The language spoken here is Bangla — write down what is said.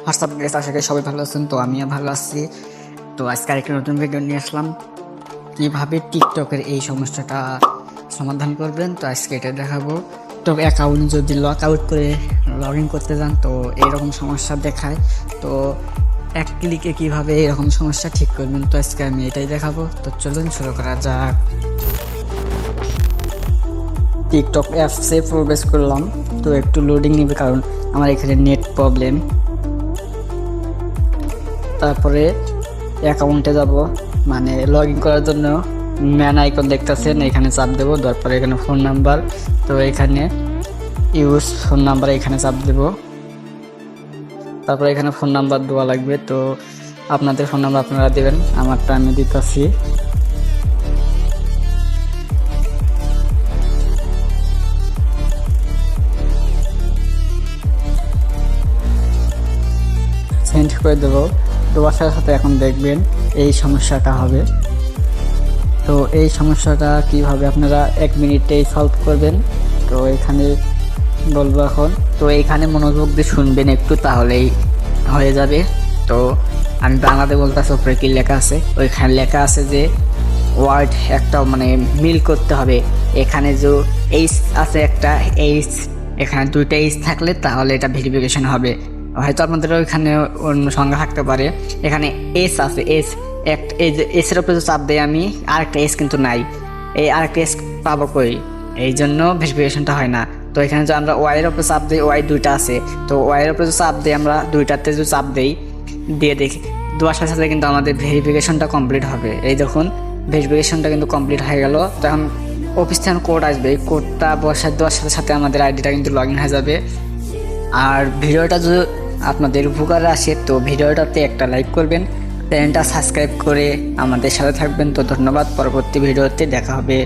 হোয়াটসঅ্যাপ গাইস, আশা করি সবাই ভালো আছেন। তো আমিও ভালো আছি। তো আজকে আরেকটা নতুন ভিডিও নিয়ে আসলাম, কীভাবে টিকটকের এই সমস্যাটা সমাধান করবেন। তো আজকে এটা দেখাবো। তো অ্যাকাউন্ট যদি লক আউট করে লগ ইন করতে যান তো এইরকম সমস্যা দেখায়। তো এক ক্লিকে কীভাবে এরকম সমস্যা ঠিক করবেন, তো আজকে আমি এটাই দেখাবো। তো চলুন শুরু করা যাক। টিকটক অ্যাপসে প্রবেশ করলাম। তো একটু লোডিং নেবে কারণ আমার এখানে নেট প্রবলেম। তারপরে অ্যাকাউন্টে যাব, মানে লগ ইন করার জন্য ম্যান আইকন দেখতেছেন, এখানে চাপ দেবো। তারপরে এখানে ফোন নাম্বার, তো এখানে ইউজ ফোন নাম্বার এখানে চাপ দেব। তারপরে এখানে ফোন নাম্বার দেওয়া লাগবে। তো আপনাদের ফোন নাম্বার আপনারা দেবেন, আমারটা আমি দিতেছি। সেন্ড করে দেবো। দেওয়ার সাথে সাথে এখন দেখবেন এই সমস্যাটা হবে। তো এই সমস্যাটা কিভাবে আপনারা 1 মিনিটেই সলভ করবেন, তো এখানে বলবো এখন। তো এইখানে মনোযোগ দিয়ে শুনবেন একটু, তাহলেই হয়ে যাবে। তো আমি বাংলাতে বলতেছি, উপরে কি লেখা আছে, ওইখানে লেখা আছে যে ওয়ার্ড একটা মানে মিল করতে হবে। এখানে যে এইচ আছে একটা এইচ, এখানে 2টা এইচ থাকলে তাহলে এটা ভেরিফিকেশন হবে। হয়তো আপনাদের ওইখানে অন্য সংখ্যা থাকতে পারে। এখানে এস আছে, এস একটা, এই যে এসের উপরে চাপ দেয় আমি, আরেকটা এস কিন্তু নাই। এই আরেকটা এস পাবো কই, এই জন্য ভেরিফিকেশনটা হয় না। তো এখানে যে আমরা ওয়াইয়ের উপরে চাপ দিই, ওয়াই 2টা আছে, তো ওয়াইয়ের উপরে চাপ দিই, আমরা 2টাতে যদি চাপ দিই, দিয়ে দেখি দেওয়ার সাথে সাথে কিন্তু আমাদের ভেরিফিকেশনটা কমপ্লিট হবে। এই দেখুন ভেরিফিকেশনটা কিন্তু কমপ্লিট হয়ে গেল। তখন অফিস থেকে কোড আসবে, এই কোডটা বসায় দেওয়ার সাথে সাথে আমাদের আইডিটা কিন্তু লগ ইন হয়ে যাবে। আর ভিডিওটা যদি আপনাদের উপকারে আসে তো ভিডিওটাতে একটা লাইক করবেন, চ্যানেলটা সাবস্ক্রাইব করে আমাদের সাথে থাকবেন। তো ধন্যবাদ, পরবর্তী ভিডিওতে দেখা হবে।